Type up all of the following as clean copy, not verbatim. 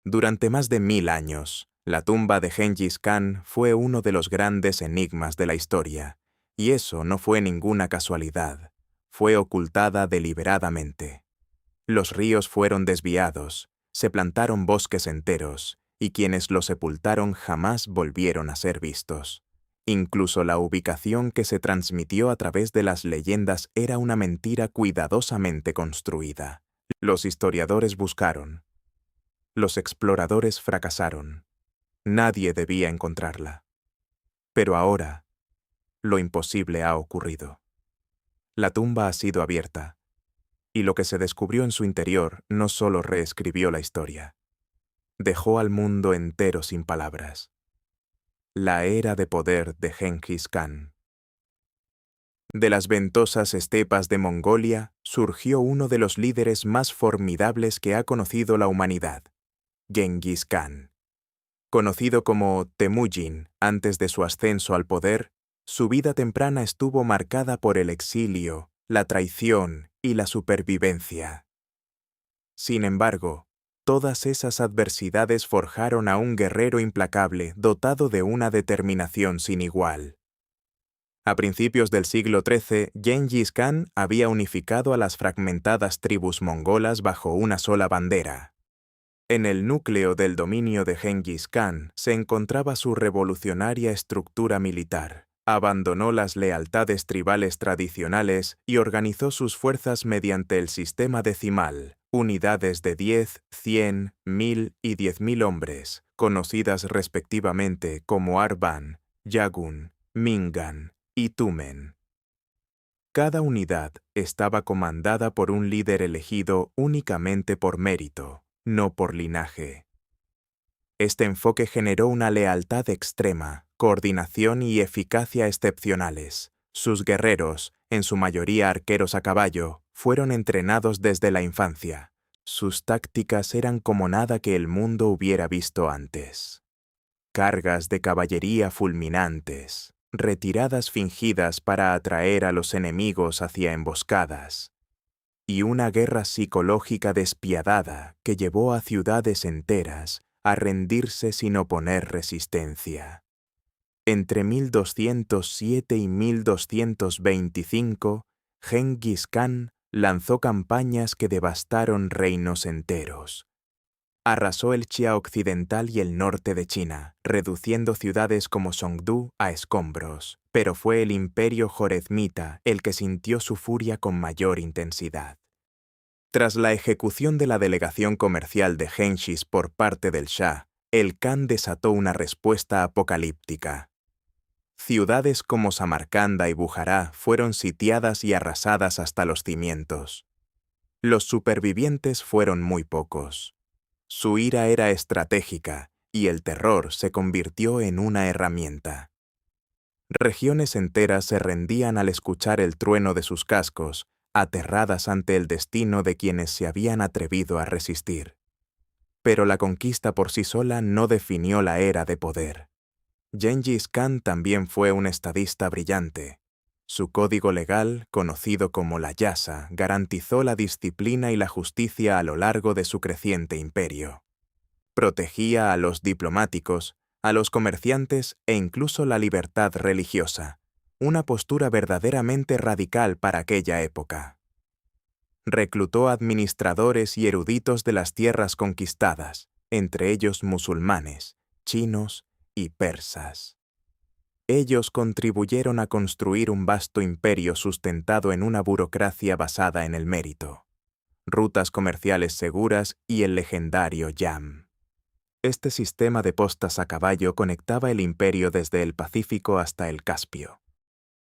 Durante más de 1000 años, la tumba de Gengis Khan fue uno de los grandes enigmas de la historia, y eso no fue ninguna casualidad, fue ocultada deliberadamente. Los ríos fueron desviados, se plantaron bosques enteros, y quienes lo sepultaron jamás volvieron a ser vistos. Incluso la ubicación que se transmitió a través de las leyendas era una mentira cuidadosamente construida. Los historiadores buscaron. Los exploradores fracasaron. Nadie debía encontrarla. Pero ahora, lo imposible ha ocurrido. La tumba ha sido abierta, y lo que se descubrió en su interior no solo reescribió la historia, dejó al mundo entero sin palabras. La era de poder de Gengis Khan. De las ventosas estepas de Mongolia surgió uno de los líderes más formidables que ha conocido la humanidad, Gengis Khan. Conocido como Temujin antes de su ascenso al poder, su vida temprana estuvo marcada por el exilio, la traición y la supervivencia. Sin embargo, todas esas adversidades forjaron a un guerrero implacable dotado de una determinación sin igual. A principios del siglo XIII, Gengis Khan había unificado a las fragmentadas tribus mongolas bajo una sola bandera. En el núcleo del dominio de Gengis Khan se encontraba su revolucionaria estructura militar. Abandonó las lealtades tribales tradicionales y organizó sus fuerzas mediante el sistema decimal, unidades de 10, 100, 1000 y 10.000 hombres, conocidas respectivamente como Arban, Yagun, Mingan y Tumen. Cada unidad estaba comandada por un líder elegido únicamente por mérito, no por linaje. Este enfoque generó una lealtad extrema, coordinación y eficacia excepcionales. Sus guerreros, en su mayoría arqueros a caballo, fueron entrenados desde la infancia. Sus tácticas eran como nada que el mundo hubiera visto antes. Cargas de caballería fulminantes, retiradas fingidas para atraer a los enemigos hacia emboscadas, y una guerra psicológica despiadada que llevó a ciudades enteras a rendirse sin oponer resistencia. Entre 1207 y 1225, Gengis Khan lanzó campañas que devastaron reinos enteros. Arrasó el Xia occidental y el norte de China, reduciendo ciudades como Songdu a escombros, pero fue el imperio jorezmita el que sintió su furia con mayor intensidad. Tras la ejecución de la delegación comercial de Gengis por parte del Shah, el Khan desató una respuesta apocalíptica. Ciudades como Samarcanda y Bujará fueron sitiadas y arrasadas hasta los cimientos. Los supervivientes fueron muy pocos. Su ira era estratégica y el terror se convirtió en una herramienta. Regiones enteras se rendían al escuchar el trueno de sus cascos, aterradas ante el destino de quienes se habían atrevido a resistir. Pero la conquista por sí sola no definió la era de poder. Gengis Khan también fue un estadista brillante. Su código legal, conocido como la Yasa, garantizó la disciplina y la justicia a lo largo de su creciente imperio. Protegía a los diplomáticos, a los comerciantes e incluso la libertad religiosa, una postura verdaderamente radical para aquella época. Reclutó administradores y eruditos de las tierras conquistadas, entre ellos musulmanes, chinos y persas. Ellos contribuyeron a construir un vasto imperio sustentado en una burocracia basada en el mérito, rutas comerciales seguras y el legendario Yam. Este sistema de postas a caballo conectaba el imperio desde el Pacífico hasta el Caspio.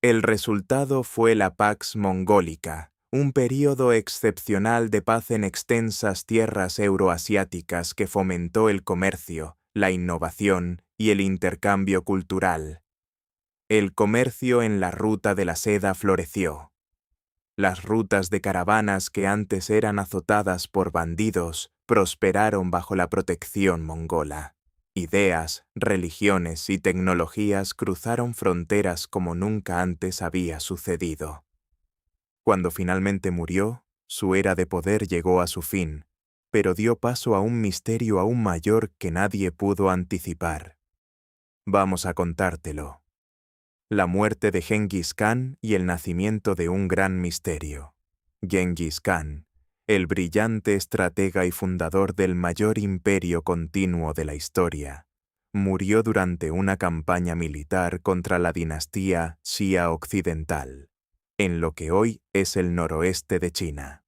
El resultado fue la Pax Mongólica, un período excepcional de paz en extensas tierras euroasiáticas que fomentó el comercio, la innovación y el intercambio cultural. El comercio en la ruta de la seda floreció. Las rutas de caravanas que antes eran azotadas por bandidos prosperaron bajo la protección mongola. Ideas, religiones y tecnologías cruzaron fronteras como nunca antes había sucedido. Cuando finalmente murió, su era de poder llegó a su fin, pero dio paso a un misterio aún mayor que nadie pudo anticipar. Vamos a contártelo. La muerte de Gengis Khan y el nacimiento de un gran misterio. Gengis Khan, el brillante estratega y fundador del mayor imperio continuo de la historia, murió durante una campaña militar contra la dinastía Xia Occidental, en lo que hoy es el noroeste de China.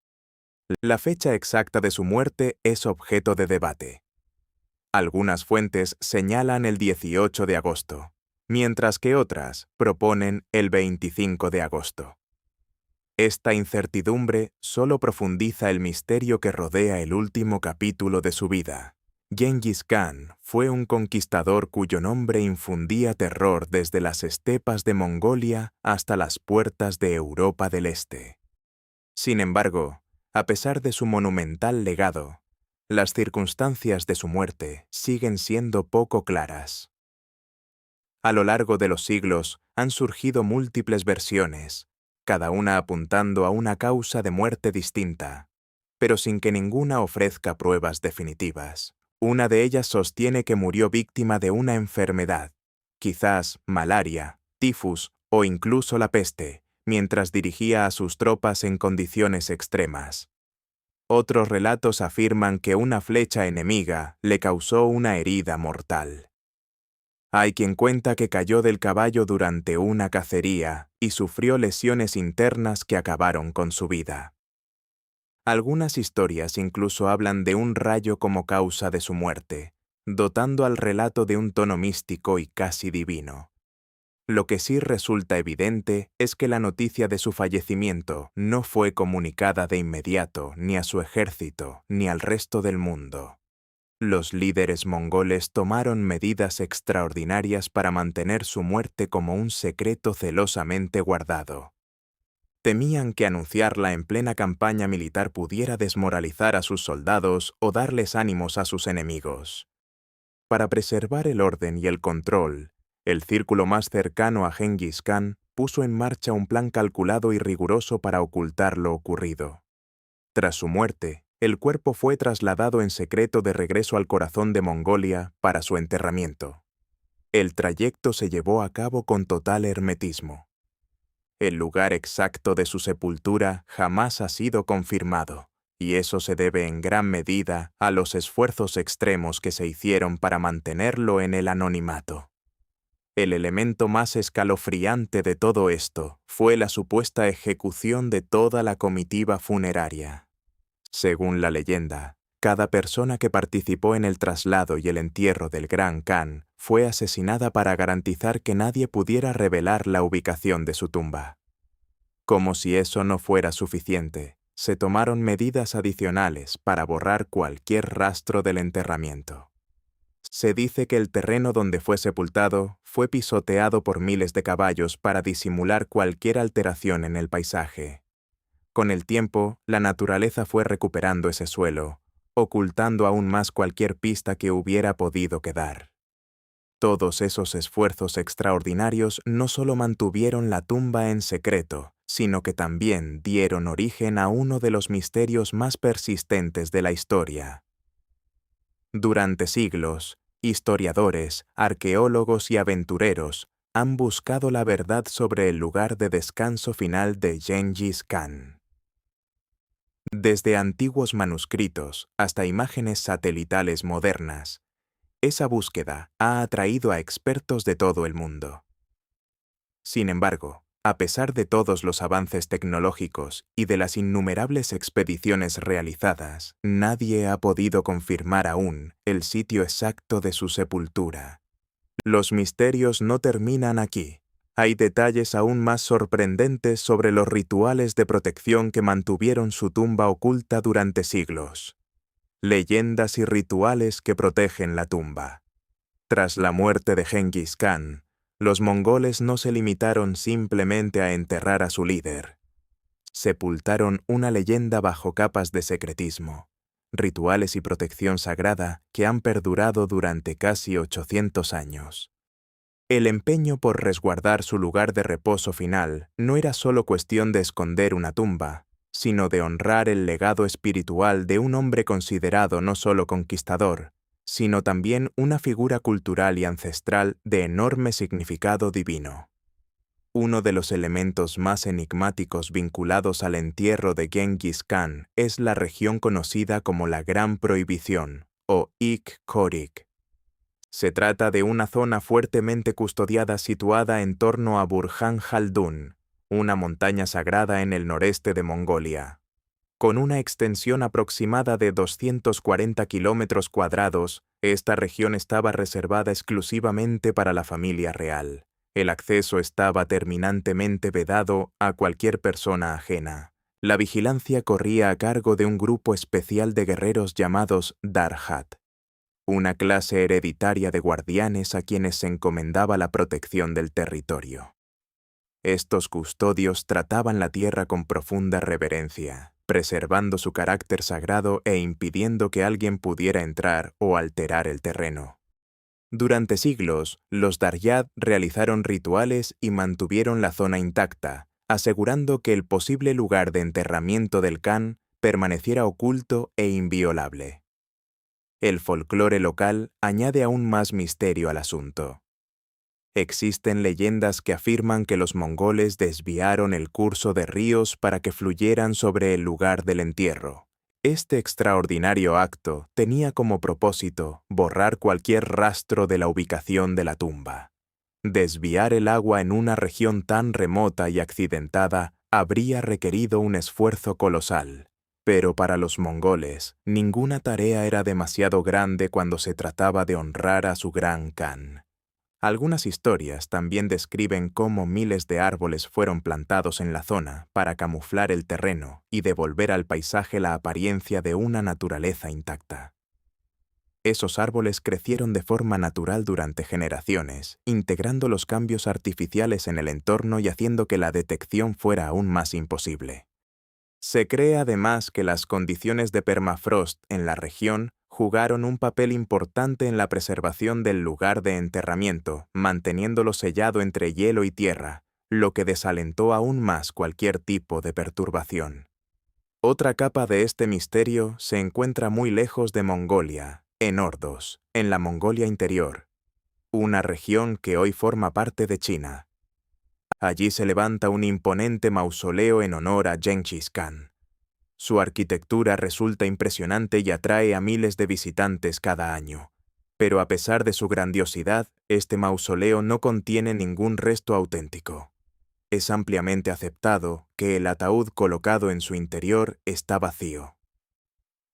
La fecha exacta de su muerte es objeto de debate. Algunas fuentes señalan el 18 de agosto, mientras que otras proponen el 25 de agosto. Esta incertidumbre solo profundiza el misterio que rodea el último capítulo de su vida. Gengis Khan fue un conquistador cuyo nombre infundía terror desde las estepas de Mongolia hasta las puertas de Europa del Este. Sin embargo, a pesar de su monumental legado, las circunstancias de su muerte siguen siendo poco claras. A lo largo de los siglos han surgido múltiples versiones, cada una apuntando a una causa de muerte distinta, pero sin que ninguna ofrezca pruebas definitivas. Una de ellas sostiene que murió víctima de una enfermedad, quizás malaria, tifus o incluso la peste, mientras dirigía a sus tropas en condiciones extremas. Otros relatos afirman que una flecha enemiga le causó una herida mortal. Hay quien cuenta que cayó del caballo durante una cacería y sufrió lesiones internas que acabaron con su vida. Algunas historias incluso hablan de un rayo como causa de su muerte, dotando al relato de un tono místico y casi divino. Lo que sí resulta evidente es que la noticia de su fallecimiento no fue comunicada de inmediato ni a su ejército ni al resto del mundo. Los líderes mongoles tomaron medidas extraordinarias para mantener su muerte como un secreto celosamente guardado. Temían que anunciarla en plena campaña militar pudiera desmoralizar a sus soldados o darles ánimos a sus enemigos. Para preservar el orden y el control, el círculo más cercano a Gengis Khan puso en marcha un plan calculado y riguroso para ocultar lo ocurrido. Tras su muerte, el cuerpo fue trasladado en secreto de regreso al corazón de Mongolia para su enterramiento. El trayecto se llevó a cabo con total hermetismo. El lugar exacto de su sepultura jamás ha sido confirmado, y eso se debe en gran medida a los esfuerzos extremos que se hicieron para mantenerlo en el anonimato. El elemento más escalofriante de todo esto fue la supuesta ejecución de toda la comitiva funeraria. Según la leyenda, cada persona que participó en el traslado y el entierro del Gran Khan fue asesinada para garantizar que nadie pudiera revelar la ubicación de su tumba. Como si eso no fuera suficiente, se tomaron medidas adicionales para borrar cualquier rastro del enterramiento. Se dice que el terreno donde fue sepultado fue pisoteado por miles de caballos para disimular cualquier alteración en el paisaje. Con el tiempo, la naturaleza fue recuperando ese suelo, ocultando aún más cualquier pista que hubiera podido quedar. Todos esos esfuerzos extraordinarios no solo mantuvieron la tumba en secreto, sino que también dieron origen a uno de los misterios más persistentes de la historia. Durante siglos, historiadores, arqueólogos y aventureros han buscado la verdad sobre el lugar de descanso final de Gengis Khan. Desde antiguos manuscritos hasta imágenes satelitales modernas, esa búsqueda ha atraído a expertos de todo el mundo. Sin embargo, a pesar de todos los avances tecnológicos y de las innumerables expediciones realizadas, nadie ha podido confirmar aún el sitio exacto de su sepultura. Los misterios no terminan aquí. Hay detalles aún más sorprendentes sobre los rituales de protección que mantuvieron su tumba oculta durante siglos. Leyendas y rituales que protegen la tumba. Tras la muerte de Gengis Khan, los mongoles no se limitaron simplemente a enterrar a su líder. Sepultaron una leyenda bajo capas de secretismo, rituales y protección sagrada que han perdurado durante casi 800 años. El empeño por resguardar su lugar de reposo final no era solo cuestión de esconder una tumba, sino de honrar el legado espiritual de un hombre considerado no solo conquistador, sino también una figura cultural y ancestral de enorme significado divino. Uno de los elementos más enigmáticos vinculados al entierro de Genghis Khan es la región conocida como la Gran Prohibición, o Ik-Korik. Se trata de una zona fuertemente custodiada situada en torno a Burhan Khaldun, una montaña sagrada en el noreste de Mongolia. Con una extensión aproximada de 240 kilómetros cuadrados, esta región estaba reservada exclusivamente para la familia real. El acceso estaba terminantemente vedado a cualquier persona ajena. La vigilancia corría a cargo de un grupo especial de guerreros llamados Darhat, una clase hereditaria de guardianes a quienes se encomendaba la protección del territorio. Estos custodios trataban la tierra con profunda reverencia, preservando su carácter sagrado e impidiendo que alguien pudiera entrar o alterar el terreno. Durante siglos, los Daryat realizaron rituales y mantuvieron la zona intacta, asegurando que el posible lugar de enterramiento del Khan permaneciera oculto e inviolable. El folclore local añade aún más misterio al asunto. Existen leyendas que afirman que los mongoles desviaron el curso de ríos para que fluyeran sobre el lugar del entierro. Este extraordinario acto tenía como propósito borrar cualquier rastro de la ubicación de la tumba. Desviar el agua en una región tan remota y accidentada habría requerido un esfuerzo colosal. Pero para los mongoles, ninguna tarea era demasiado grande cuando se trataba de honrar a su gran Khan. Algunas historias también describen cómo miles de árboles fueron plantados en la zona para camuflar el terreno y devolver al paisaje la apariencia de una naturaleza intacta. Esos árboles crecieron de forma natural durante generaciones, integrando los cambios artificiales en el entorno y haciendo que la detección fuera aún más imposible. Se cree además que las condiciones de permafrost en la región jugaron un papel importante en la preservación del lugar de enterramiento, manteniéndolo sellado entre hielo y tierra, lo que desalentó aún más cualquier tipo de perturbación. Otra capa de este misterio se encuentra muy lejos de Mongolia, en Ordos, en la Mongolia Interior, una región que hoy forma parte de China. Allí se levanta un imponente mausoleo en honor a Genghis Khan. Su arquitectura resulta impresionante y atrae a miles de visitantes cada año. Pero a pesar de su grandiosidad, este mausoleo no contiene ningún resto auténtico. Es ampliamente aceptado que el ataúd colocado en su interior está vacío.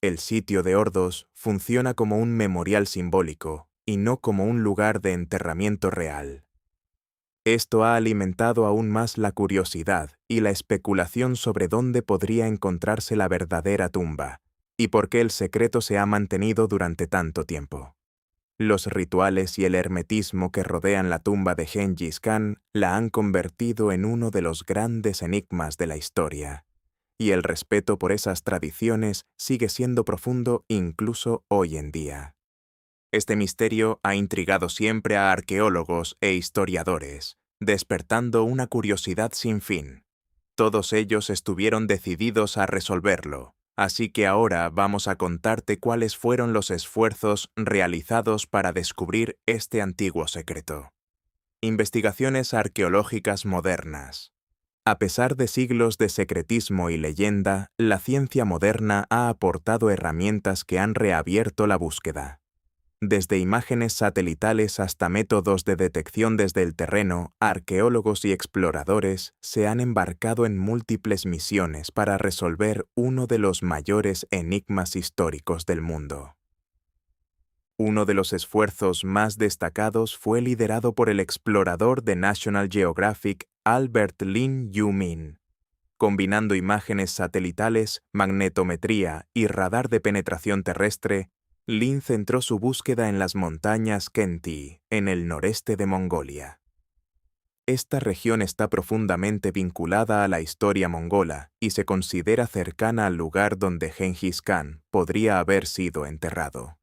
El sitio de Ordos funciona como un memorial simbólico y no como un lugar de enterramiento real. Esto ha alimentado aún más la curiosidad y la especulación sobre dónde podría encontrarse la verdadera tumba, y por qué el secreto se ha mantenido durante tanto tiempo. Los rituales y el hermetismo que rodean la tumba de Genghis Khan la han convertido en uno de los grandes enigmas de la historia, y el respeto por esas tradiciones sigue siendo profundo incluso hoy en día. Este misterio ha intrigado siempre a arqueólogos e historiadores, despertando una curiosidad sin fin. Todos ellos estuvieron decididos a resolverlo, así que ahora vamos a contarte cuáles fueron los esfuerzos realizados para descubrir este antiguo secreto. Investigaciones arqueológicas modernas. A pesar de siglos de secretismo y leyenda, la ciencia moderna ha aportado herramientas que han reabierto la búsqueda. Desde imágenes satelitales hasta métodos de detección desde el terreno, arqueólogos y exploradores se han embarcado en múltiples misiones para resolver uno de los mayores enigmas históricos del mundo. Uno de los esfuerzos más destacados fue liderado por el explorador de National Geographic Albert Lin Yu-min. Combinando imágenes satelitales, magnetometría y radar de penetración terrestre, Lin centró su búsqueda en las montañas Khenti, en el noreste de Mongolia. Esta región está profundamente vinculada a la historia mongola y se considera cercana al lugar donde Genghis Khan podría haber sido enterrado.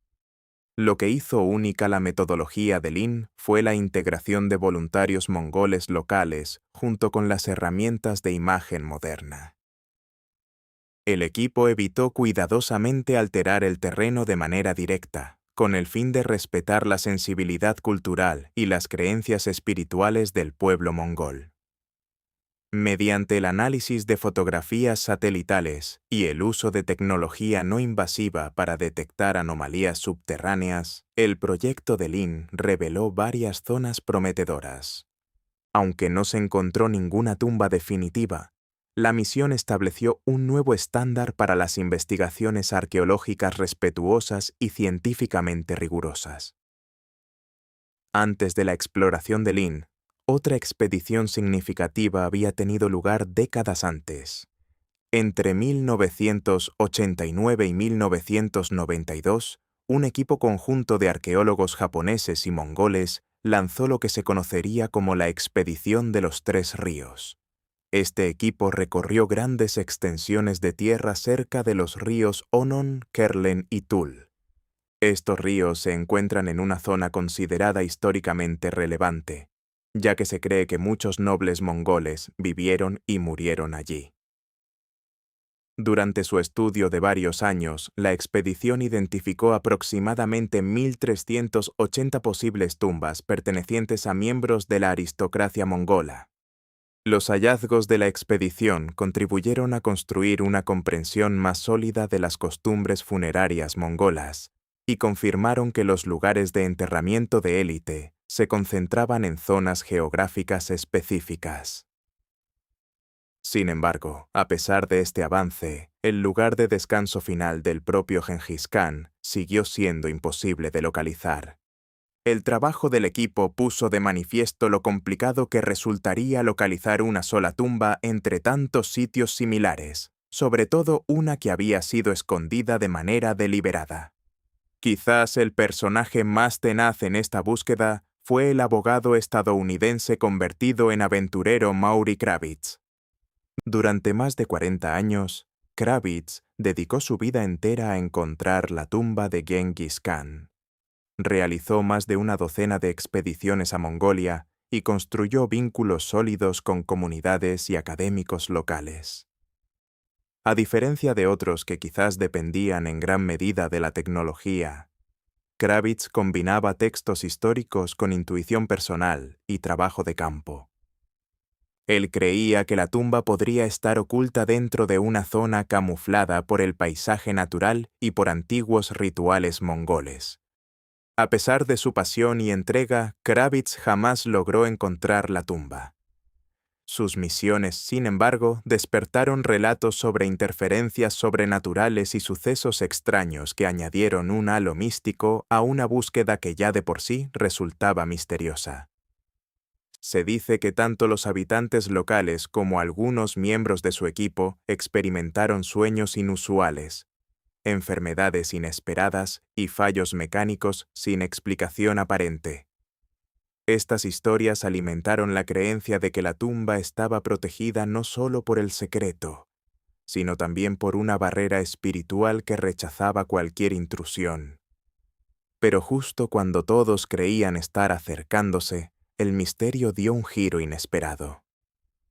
Lo que hizo única la metodología de Lin fue la integración de voluntarios mongoles locales junto con las herramientas de imagen moderna. El equipo evitó cuidadosamente alterar el terreno de manera directa, con el fin de respetar la sensibilidad cultural y las creencias espirituales del pueblo mongol. Mediante el análisis de fotografías satelitales y el uso de tecnología no invasiva para detectar anomalías subterráneas, el proyecto de Lin reveló varias zonas prometedoras. Aunque no se encontró ninguna tumba definitiva, la misión estableció un nuevo estándar para las investigaciones arqueológicas respetuosas y científicamente rigurosas. Antes de la exploración de Lin, otra expedición significativa había tenido lugar décadas antes. Entre 1989 y 1992, un equipo conjunto de arqueólogos japoneses y mongoles lanzó lo que se conocería como la Expedición de los Tres Ríos. Este equipo recorrió grandes extensiones de tierra cerca de los ríos Onon, Kerlen y Tul. Estos ríos se encuentran en una zona considerada históricamente relevante, ya que se cree que muchos nobles mongoles vivieron y murieron allí. Durante su estudio de varios años, la expedición identificó aproximadamente 1.380 posibles tumbas pertenecientes a miembros de la aristocracia mongola. Los hallazgos de la expedición contribuyeron a construir una comprensión más sólida de las costumbres funerarias mongolas y confirmaron que los lugares de enterramiento de élite se concentraban en zonas geográficas específicas. Sin embargo, a pesar de este avance, el lugar de descanso final del propio Gengis Khan siguió siendo imposible de localizar. El trabajo del equipo puso de manifiesto lo complicado que resultaría localizar una sola tumba entre tantos sitios similares, sobre todo una que había sido escondida de manera deliberada. Quizás el personaje más tenaz en esta búsqueda fue el abogado estadounidense convertido en aventurero Maury Kravitz. Durante más de 40 años, Kravitz dedicó su vida entera a encontrar la tumba de Gengis Khan. Realizó más de una docena de expediciones a Mongolia y construyó vínculos sólidos con comunidades y académicos locales. A diferencia de otros que quizás dependían en gran medida de la tecnología, Kravitz combinaba textos históricos con intuición personal y trabajo de campo. Él creía que la tumba podría estar oculta dentro de una zona camuflada por el paisaje natural y por antiguos rituales mongoles. A pesar de su pasión y entrega, Kravitz jamás logró encontrar la tumba. Sus misiones, sin embargo, despertaron relatos sobre interferencias sobrenaturales y sucesos extraños que añadieron un halo místico a una búsqueda que ya de por sí resultaba misteriosa. Se dice que tanto los habitantes locales como algunos miembros de su equipo experimentaron sueños inusuales, enfermedades inesperadas y fallos mecánicos sin explicación aparente. Estas historias alimentaron la creencia de que la tumba estaba protegida no solo por el secreto, sino también por una barrera espiritual que rechazaba cualquier intrusión. Pero justo cuando todos creían estar acercándose, el misterio dio un giro inesperado.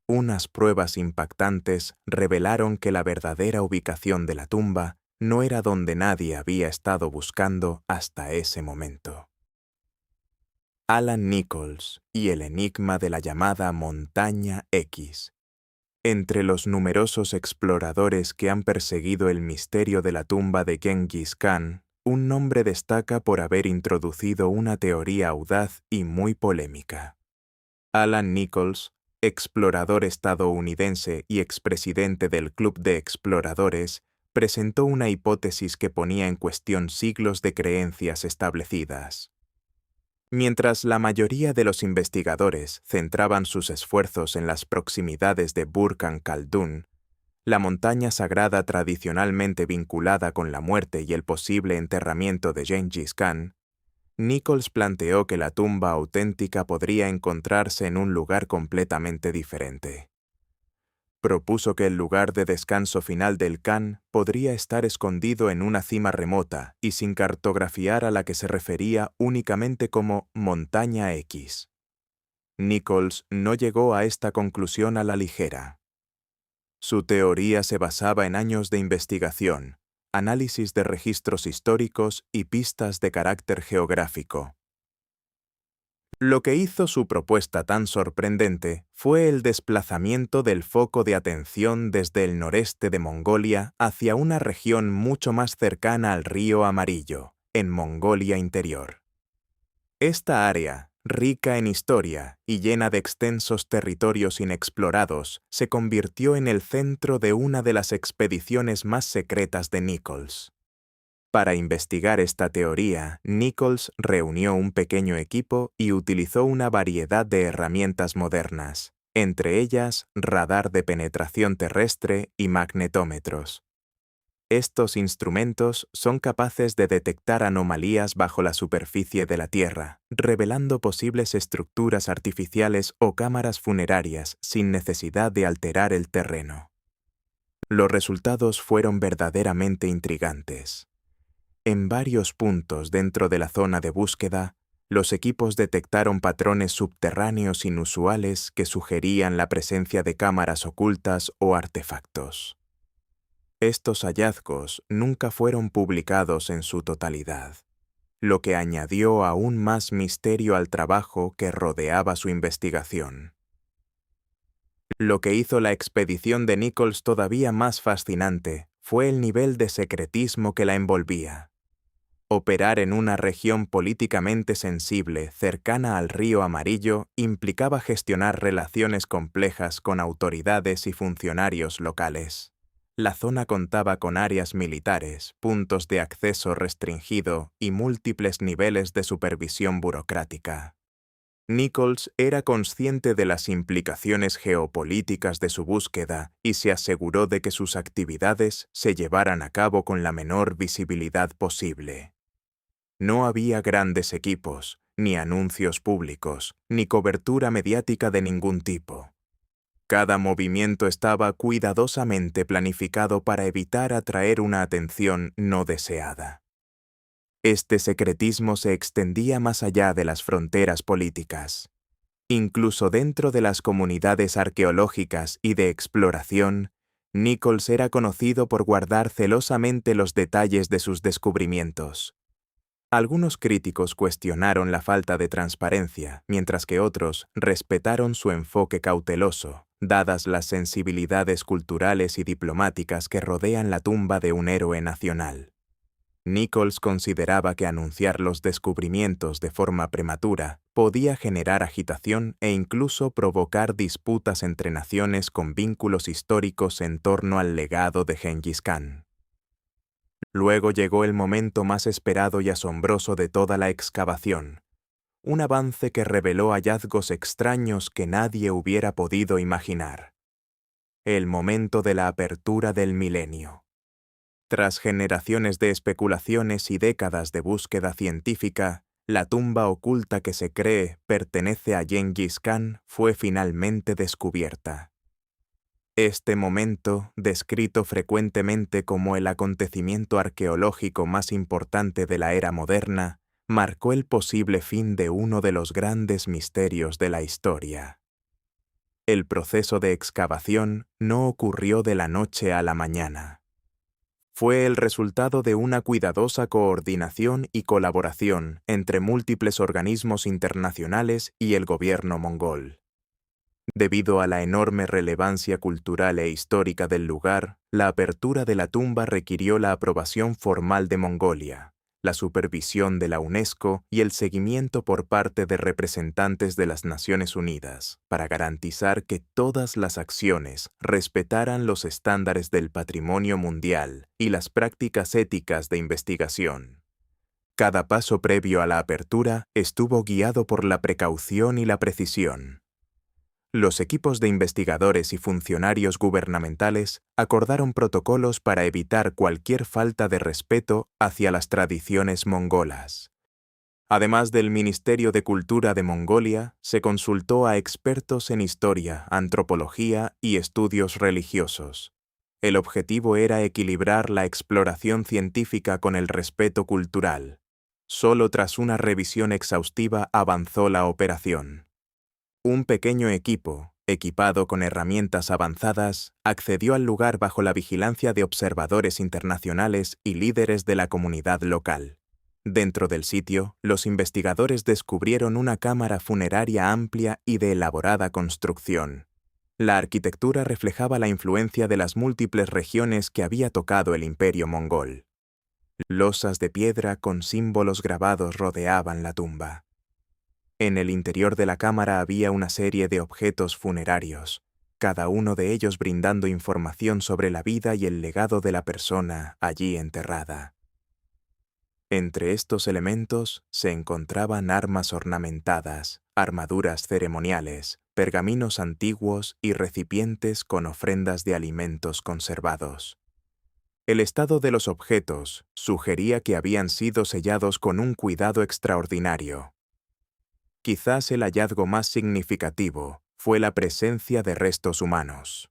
Unas pruebas impactantes revelaron que la verdadera ubicación de la tumba no era donde nadie había estado buscando hasta ese momento. Alan Nichols y el enigma de la llamada Montaña X. Entre los numerosos exploradores que han perseguido el misterio de la tumba de Gengis Khan, un nombre destaca por haber introducido una teoría audaz y muy polémica. Alan Nichols, explorador estadounidense y expresidente del Club de Exploradores, presentó una hipótesis que ponía en cuestión siglos de creencias establecidas. Mientras la mayoría de los investigadores centraban sus esfuerzos en las proximidades de Burkhan Khaldun, la montaña sagrada tradicionalmente vinculada con la muerte y el posible enterramiento de Gengis Khan, Nichols planteó que la tumba auténtica podría encontrarse en un lugar completamente diferente. Propuso que el lugar de descanso final del Khan podría estar escondido en una cima remota y sin cartografiar, a la que se refería únicamente como Montaña X. Nichols no llegó a esta conclusión a la ligera. Su teoría se basaba en años de investigación, análisis de registros históricos y pistas de carácter geográfico. Lo que hizo su propuesta tan sorprendente fue el desplazamiento del foco de atención desde el noreste de Mongolia hacia una región mucho más cercana al río Amarillo, en Mongolia Interior. Esta área, rica en historia y llena de extensos territorios inexplorados, se convirtió en el centro de una de las expediciones más secretas de Nichols. Para investigar esta teoría, Nichols reunió un pequeño equipo y utilizó una variedad de herramientas modernas, entre ellas radar de penetración terrestre y magnetómetros. Estos instrumentos son capaces de detectar anomalías bajo la superficie de la Tierra, revelando posibles estructuras artificiales o cámaras funerarias sin necesidad de alterar el terreno. Los resultados fueron verdaderamente intrigantes. En varios puntos dentro de la zona de búsqueda, los equipos detectaron patrones subterráneos inusuales que sugerían la presencia de cámaras ocultas o artefactos. Estos hallazgos nunca fueron publicados en su totalidad, lo que añadió aún más misterio al trabajo que rodeaba su investigación. Lo que hizo la expedición de Nichols todavía más fascinante fue el nivel de secretismo que la envolvía. Operar en una región políticamente sensible cercana al río Amarillo implicaba gestionar relaciones complejas con autoridades y funcionarios locales. La zona contaba con áreas militares, puntos de acceso restringido y múltiples niveles de supervisión burocrática. Nichols era consciente de las implicaciones geopolíticas de su búsqueda y se aseguró de que sus actividades se llevaran a cabo con la menor visibilidad posible. No había grandes equipos, ni anuncios públicos, ni cobertura mediática de ningún tipo. Cada movimiento estaba cuidadosamente planificado para evitar atraer una atención no deseada. Este secretismo se extendía más allá de las fronteras políticas. Incluso dentro de las comunidades arqueológicas y de exploración, Nichols era conocido por guardar celosamente los detalles de sus descubrimientos. Algunos críticos cuestionaron la falta de transparencia, mientras que otros respetaron su enfoque cauteloso, dadas las sensibilidades culturales y diplomáticas que rodean la tumba de un héroe nacional. Nichols consideraba que anunciar los descubrimientos de forma prematura podía generar agitación e incluso provocar disputas entre naciones con vínculos históricos en torno al legado de Gengis Khan. Luego llegó el momento más esperado y asombroso de toda la excavación, un avance que reveló hallazgos extraños que nadie hubiera podido imaginar. El momento de la apertura del milenio. Tras generaciones de especulaciones y décadas de búsqueda científica, la tumba oculta que se cree pertenece a Gengis Khan fue finalmente descubierta. Este momento, descrito frecuentemente como el acontecimiento arqueológico más importante de la era moderna, marcó el posible fin de uno de los grandes misterios de la historia. El proceso de excavación no ocurrió de la noche a la mañana. Fue el resultado de una cuidadosa coordinación y colaboración entre múltiples organismos internacionales y el gobierno mongol. Debido a la enorme relevancia cultural e histórica del lugar, la apertura de la tumba requirió la aprobación formal de Mongolia, la supervisión de la UNESCO y el seguimiento por parte de representantes de las Naciones Unidas, para garantizar que todas las acciones respetaran los estándares del patrimonio mundial y las prácticas éticas de investigación. Cada paso previo a la apertura estuvo guiado por la precaución y la precisión. Los equipos de investigadores y funcionarios gubernamentales acordaron protocolos para evitar cualquier falta de respeto hacia las tradiciones mongolas. Además del Ministerio de Cultura de Mongolia, se consultó a expertos en historia, antropología y estudios religiosos. El objetivo era equilibrar la exploración científica con el respeto cultural. Solo tras una revisión exhaustiva avanzó la operación. Un pequeño equipo, equipado con herramientas avanzadas, accedió al lugar bajo la vigilancia de observadores internacionales y líderes de la comunidad local. Dentro del sitio, los investigadores descubrieron una cámara funeraria amplia y de elaborada construcción. La arquitectura reflejaba la influencia de las múltiples regiones que había tocado el imperio mongol. Losas de piedra con símbolos grabados rodeaban la tumba. En el interior de la cámara había una serie de objetos funerarios, cada uno de ellos brindando información sobre la vida y el legado de la persona allí enterrada. Entre estos elementos se encontraban armas ornamentadas, armaduras ceremoniales, pergaminos antiguos y recipientes con ofrendas de alimentos conservados. El estado de los objetos sugería que habían sido sellados con un cuidado extraordinario. Quizás el hallazgo más significativo fue la presencia de restos humanos.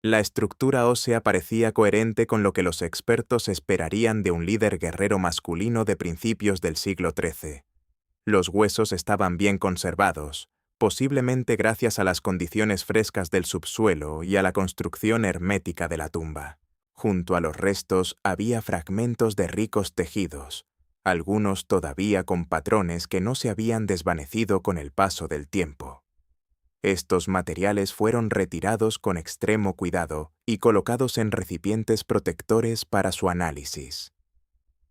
La estructura ósea parecía coherente con lo que los expertos esperarían de un líder guerrero masculino de principios del siglo XIII. Los huesos estaban bien conservados, posiblemente gracias a las condiciones frescas del subsuelo y a la construcción hermética de la tumba. Junto a los restos había fragmentos de ricos tejidos, algunos todavía con patrones que no se habían desvanecido con el paso del tiempo. Estos materiales fueron retirados con extremo cuidado y colocados en recipientes protectores para su análisis.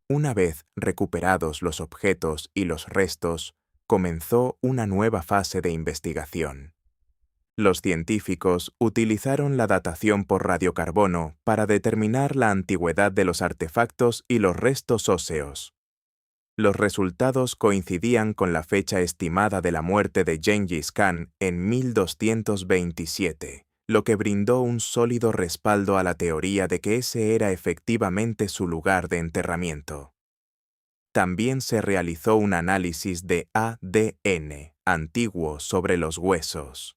Una vez recuperados los objetos y los restos, comenzó una nueva fase de investigación. Los científicos utilizaron la datación por radiocarbono para determinar la antigüedad de los artefactos y los restos óseos. Los resultados coincidían con la fecha estimada de la muerte de Gengis Khan en 1227, lo que brindó un sólido respaldo a la teoría de que ese era efectivamente su lugar de enterramiento. También se realizó un análisis de ADN antiguo sobre los huesos.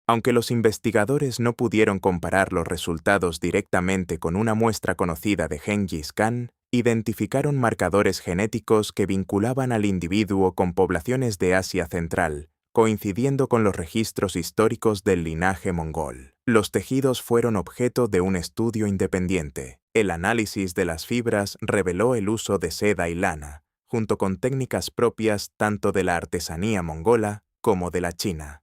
Aunque los investigadores no pudieron comparar los resultados directamente con una muestra conocida de Gengis Khan, identificaron marcadores genéticos que vinculaban al individuo con poblaciones de Asia Central, coincidiendo con los registros históricos del linaje mongol. Los tejidos fueron objeto de un estudio independiente. El análisis de las fibras reveló el uso de seda y lana, junto con técnicas propias tanto de la artesanía mongola como de la china.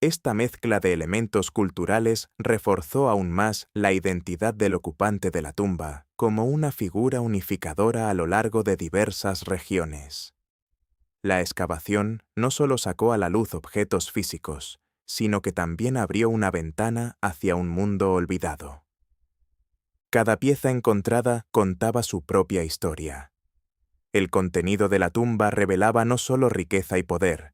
Esta mezcla de elementos culturales reforzó aún más la identidad del ocupante de la tumba como una figura unificadora a lo largo de diversas regiones. La excavación no solo sacó a la luz objetos físicos, sino que también abrió una ventana hacia un mundo olvidado. Cada pieza encontrada contaba su propia historia. El contenido de la tumba revelaba no solo riqueza y poder,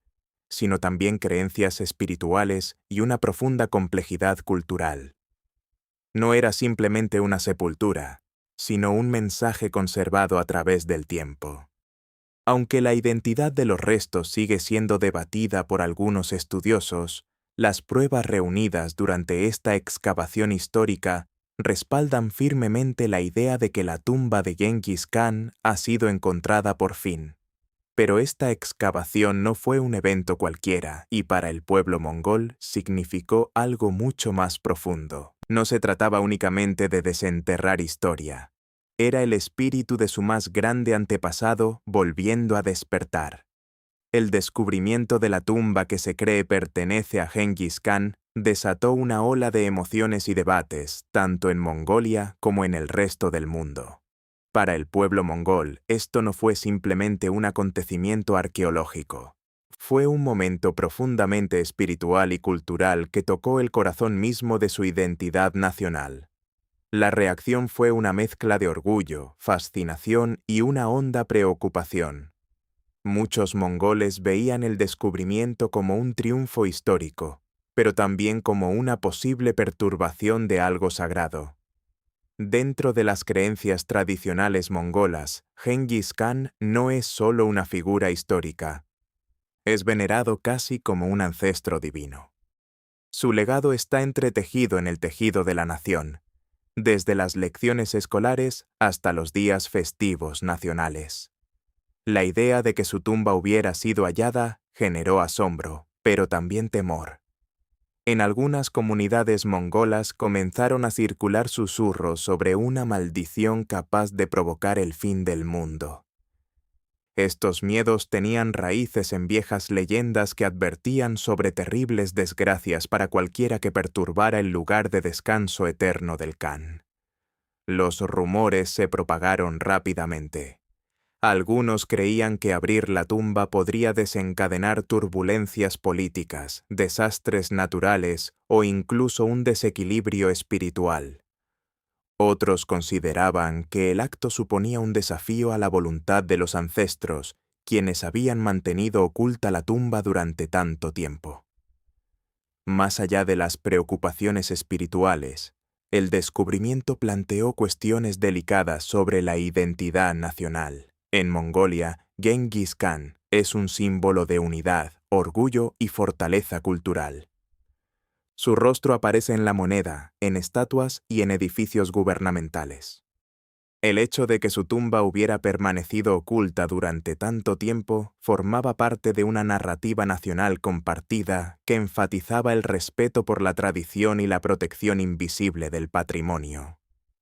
sino también creencias espirituales y una profunda complejidad cultural. No era simplemente una sepultura, sino un mensaje conservado a través del tiempo. Aunque la identidad de los restos sigue siendo debatida por algunos estudiosos, las pruebas reunidas durante esta excavación histórica respaldan firmemente la idea de que la tumba de Gengis Khan ha sido encontrada por fin. Pero esta excavación no fue un evento cualquiera y para el pueblo mongol significó algo mucho más profundo. No se trataba únicamente de desenterrar historia. Era el espíritu de su más grande antepasado volviendo a despertar. El descubrimiento de la tumba que se cree pertenece a Gengis Khan desató una ola de emociones y debates, tanto en Mongolia como en el resto del mundo. Para el pueblo mongol, esto no fue simplemente un acontecimiento arqueológico. Fue un momento profundamente espiritual y cultural que tocó el corazón mismo de su identidad nacional. La reacción fue una mezcla de orgullo, fascinación y una honda preocupación. Muchos mongoles veían el descubrimiento como un triunfo histórico, pero también como una posible perturbación de algo sagrado. Dentro de las creencias tradicionales mongolas, Gengis Khan no es solo una figura histórica. Es venerado casi como un ancestro divino. Su legado está entretejido en el tejido de la nación, desde las lecciones escolares hasta los días festivos nacionales. La idea de que su tumba hubiera sido hallada generó asombro, pero también temor. En algunas comunidades mongolas comenzaron a circular susurros sobre una maldición capaz de provocar el fin del mundo. Estos miedos tenían raíces en viejas leyendas que advertían sobre terribles desgracias para cualquiera que perturbara el lugar de descanso eterno del Khan. Los rumores se propagaron rápidamente. Algunos creían que abrir la tumba podría desencadenar turbulencias políticas, desastres naturales o incluso un desequilibrio espiritual. Otros consideraban que el acto suponía un desafío a la voluntad de los ancestros, quienes habían mantenido oculta la tumba durante tanto tiempo. Más allá de las preocupaciones espirituales, el descubrimiento planteó cuestiones delicadas sobre la identidad nacional. En Mongolia, Genghis Khan es un símbolo de unidad, orgullo y fortaleza cultural. Su rostro aparece en la moneda, en estatuas y en edificios gubernamentales. El hecho de que su tumba hubiera permanecido oculta durante tanto tiempo formaba parte de una narrativa nacional compartida que enfatizaba el respeto por la tradición y la protección invisible del patrimonio.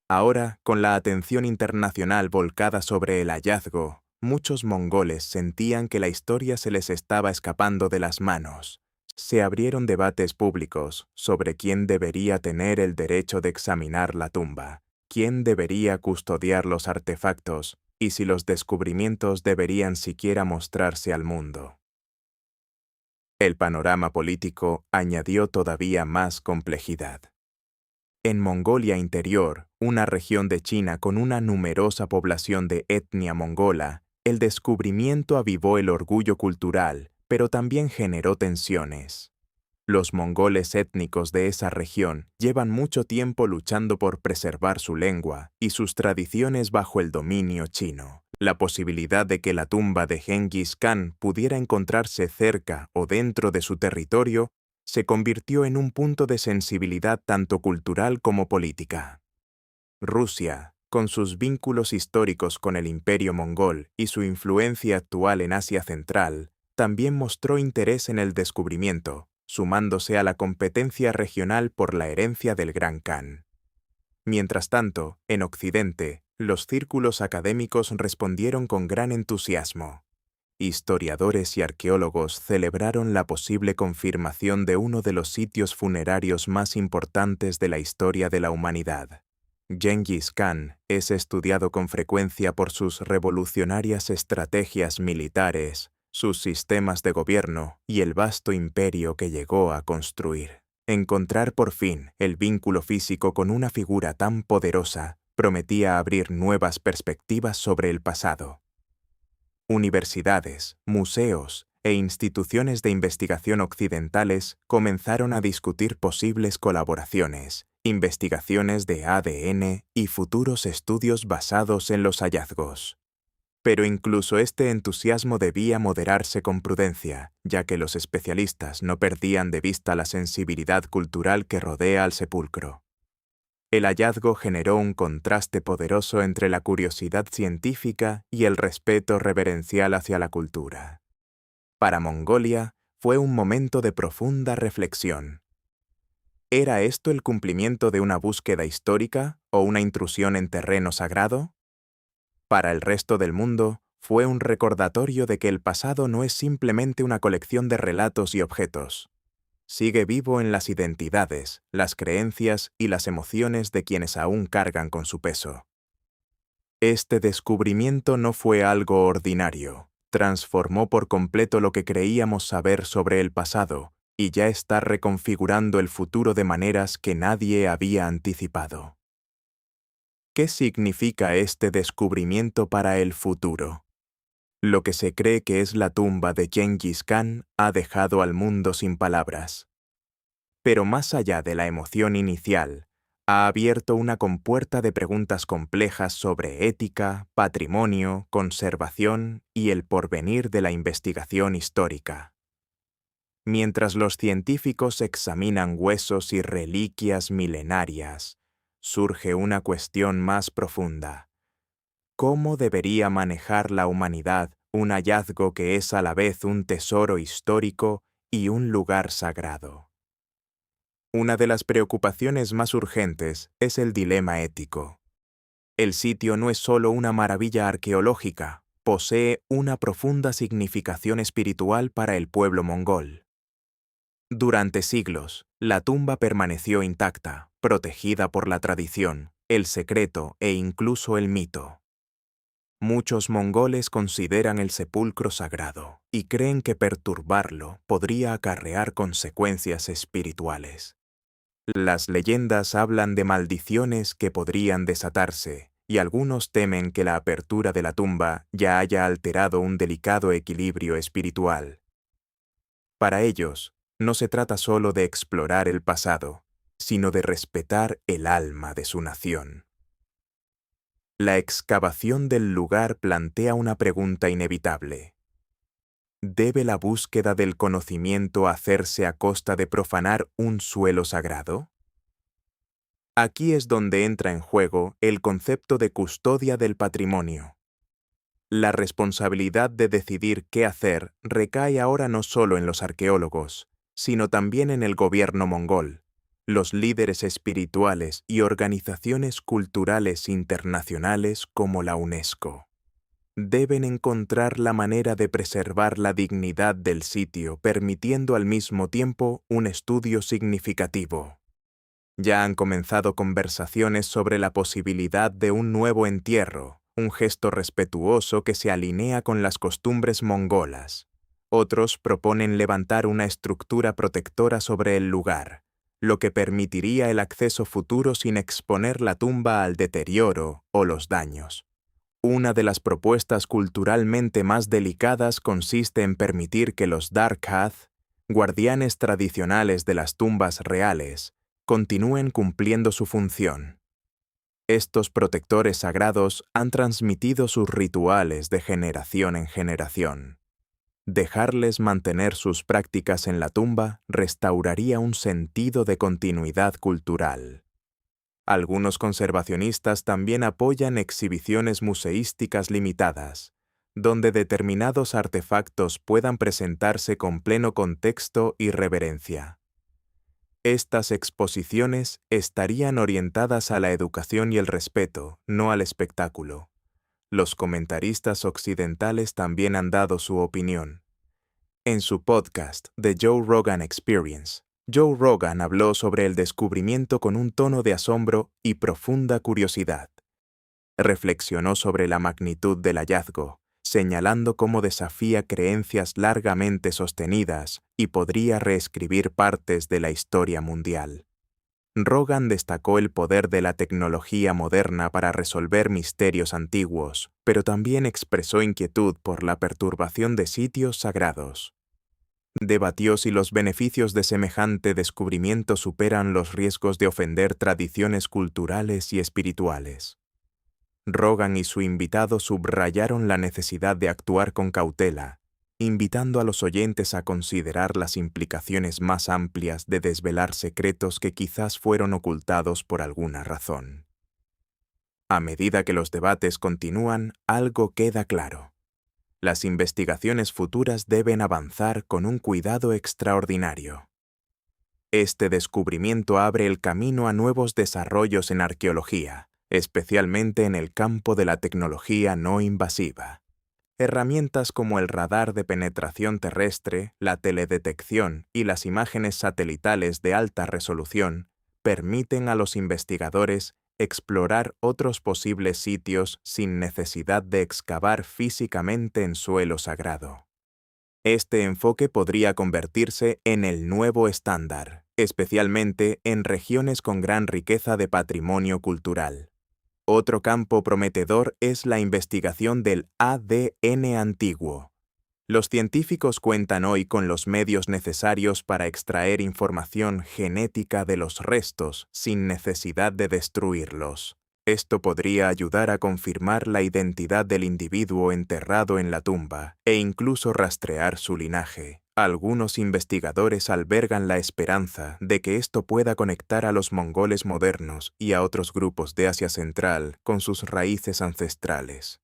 Ahora, con la atención internacional volcada sobre el hallazgo, muchos mongoles sentían que la historia se les estaba escapando de las manos. Se abrieron debates públicos sobre quién debería tener el derecho de examinar la tumba, quién debería custodiar los artefactos y si los descubrimientos deberían siquiera mostrarse al mundo. El panorama político añadió todavía más complejidad. En Mongolia Interior, una región de China con una numerosa población de etnia mongola, el descubrimiento avivó el orgullo cultural, pero también generó tensiones. Los mongoles étnicos de esa región llevan mucho tiempo luchando por preservar su lengua y sus tradiciones bajo el dominio chino. La posibilidad de que la tumba de Genghis Khan pudiera encontrarse cerca o dentro de su territorio se convirtió en un punto de sensibilidad tanto cultural como política. Rusia, con sus vínculos históricos con el Imperio mongol y su influencia actual en Asia Central, también mostró interés en el descubrimiento, sumándose a la competencia regional por la herencia del Gran Khan. Mientras tanto, en Occidente, los círculos académicos respondieron con gran entusiasmo. Historiadores y arqueólogos celebraron la posible confirmación de uno de los sitios funerarios más importantes de la historia de la humanidad. Genghis Khan es estudiado con frecuencia por sus revolucionarias estrategias militares, sus sistemas de gobierno y el vasto imperio que llegó a construir. Encontrar por fin el vínculo físico con una figura tan poderosa prometía abrir nuevas perspectivas sobre el pasado. Universidades, museos e instituciones de investigación occidentales comenzaron a discutir posibles colaboraciones, investigaciones de ADN y futuros estudios basados en los hallazgos. Pero incluso este entusiasmo debía moderarse con prudencia, ya que los especialistas no perdían de vista la sensibilidad cultural que rodea al sepulcro. El hallazgo generó un contraste poderoso entre la curiosidad científica y el respeto reverencial hacia la cultura. Para Mongolia, fue un momento de profunda reflexión. ¿Era esto el cumplimiento de una búsqueda histórica o una intrusión en terreno sagrado? Para el resto del mundo, fue un recordatorio de que el pasado no es simplemente una colección de relatos y objetos. Sigue vivo en las identidades, las creencias y las emociones de quienes aún cargan con su peso. Este descubrimiento no fue algo ordinario, transformó por completo lo que creíamos saber sobre el pasado y ya está reconfigurando el futuro de maneras que nadie había anticipado. ¿Qué significa este descubrimiento para el futuro? Lo que se cree que es la tumba de Genghis Khan ha dejado al mundo sin palabras. Pero más allá de la emoción inicial, ha abierto una compuerta de preguntas complejas sobre ética, patrimonio, conservación y el porvenir de la investigación histórica. Mientras los científicos examinan huesos y reliquias milenarias, surge una cuestión más profunda. ¿Cómo debería manejar la humanidad un hallazgo que es a la vez un tesoro histórico y un lugar sagrado? Una de las preocupaciones más urgentes es el dilema ético. El sitio no es solo una maravilla arqueológica, posee una profunda significación espiritual para el pueblo mongol. Durante siglos, la tumba permaneció intacta, protegida por la tradición, el secreto e incluso el mito. Muchos mongoles consideran el sepulcro sagrado y creen que perturbarlo podría acarrear consecuencias espirituales. Las leyendas hablan de maldiciones que podrían desatarse, y algunos temen que la apertura de la tumba ya haya alterado un delicado equilibrio espiritual. Para ellos, no se trata solo de explorar el pasado, sino de respetar el alma de su nación. La excavación del lugar plantea una pregunta inevitable. ¿Debe la búsqueda del conocimiento hacerse a costa de profanar un suelo sagrado? Aquí es donde entra en juego el concepto de custodia del patrimonio. La responsabilidad de decidir qué hacer recae ahora no solo en los arqueólogos, sino también en el gobierno mongol, los líderes espirituales y organizaciones culturales internacionales como la UNESCO. Deben encontrar la manera de preservar la dignidad del sitio, permitiendo al mismo tiempo un estudio significativo. Ya han comenzado conversaciones sobre la posibilidad de un nuevo entierro, un gesto respetuoso que se alinea con las costumbres mongolas. Otros proponen levantar una estructura protectora sobre el lugar, lo que permitiría el acceso futuro sin exponer la tumba al deterioro o los daños. Una de las propuestas culturalmente más delicadas consiste en permitir que los Darkhath, guardianes tradicionales de las tumbas reales, continúen cumpliendo su función. Estos protectores sagrados han transmitido sus rituales de generación en generación. Dejarles mantener sus prácticas en la tumba restauraría un sentido de continuidad cultural. Algunos conservacionistas también apoyan exhibiciones museísticas limitadas, donde determinados artefactos puedan presentarse con pleno contexto y reverencia. Estas exposiciones estarían orientadas a la educación y el respeto, no al espectáculo. Los comentaristas occidentales también han dado su opinión. En su podcast, The Joe Rogan Experience, Joe Rogan habló sobre el descubrimiento con un tono de asombro y profunda curiosidad. Reflexionó sobre la magnitud del hallazgo, señalando cómo desafía creencias largamente sostenidas y podría reescribir partes de la historia mundial. Rogan destacó el poder de la tecnología moderna para resolver misterios antiguos, pero también expresó inquietud por la perturbación de sitios sagrados. Debatió si los beneficios de semejante descubrimiento superan los riesgos de ofender tradiciones culturales y espirituales. Rogan y su invitado subrayaron la necesidad de actuar con cautela, invitando a los oyentes a considerar las implicaciones más amplias de desvelar secretos que quizás fueron ocultados por alguna razón. A medida que los debates continúan, algo queda claro. Las investigaciones futuras deben avanzar con un cuidado extraordinario. Este descubrimiento abre el camino a nuevos desarrollos en arqueología, especialmente en el campo de la tecnología no invasiva. Herramientas como el radar de penetración terrestre, la teledetección y las imágenes satelitales de alta resolución permiten a los investigadores explorar otros posibles sitios sin necesidad de excavar físicamente en suelo sagrado. Este enfoque podría convertirse en el nuevo estándar, especialmente en regiones con gran riqueza de patrimonio cultural. Otro campo prometedor es la investigación del ADN antiguo. Los científicos cuentan hoy con los medios necesarios para extraer información genética de los restos sin necesidad de destruirlos. Esto podría ayudar a confirmar la identidad del individuo enterrado en la tumba e incluso rastrear su linaje. Algunos investigadores albergan la esperanza de que esto pueda conectar a los mongoles modernos y a otros grupos de Asia Central con sus raíces ancestrales.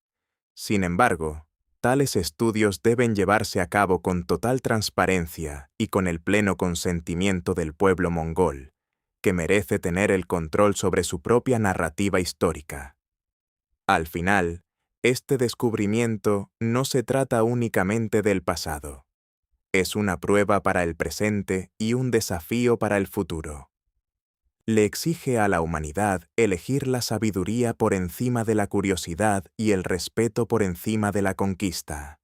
Sin embargo, tales estudios deben llevarse a cabo con total transparencia y con el pleno consentimiento del pueblo mongol, que merece tener el control sobre su propia narrativa histórica. Al final, este descubrimiento no se trata únicamente del pasado. Es una prueba para el presente y un desafío para el futuro. Le exige a la humanidad elegir la sabiduría por encima de la curiosidad y el respeto por encima de la conquista.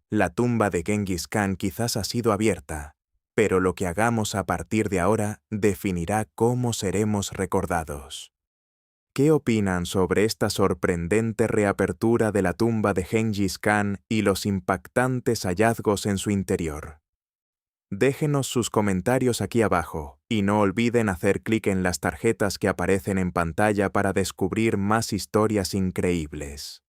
La tumba de Genghis Khan quizás ha sido abierta, pero lo que hagamos a partir de ahora definirá cómo seremos recordados. ¿Qué opinan sobre esta sorprendente reapertura de la tumba de Genghis Khan y los impactantes hallazgos en su interior? Déjenos sus comentarios aquí abajo y no olviden hacer clic en las tarjetas que aparecen en pantalla para descubrir más historias increíbles.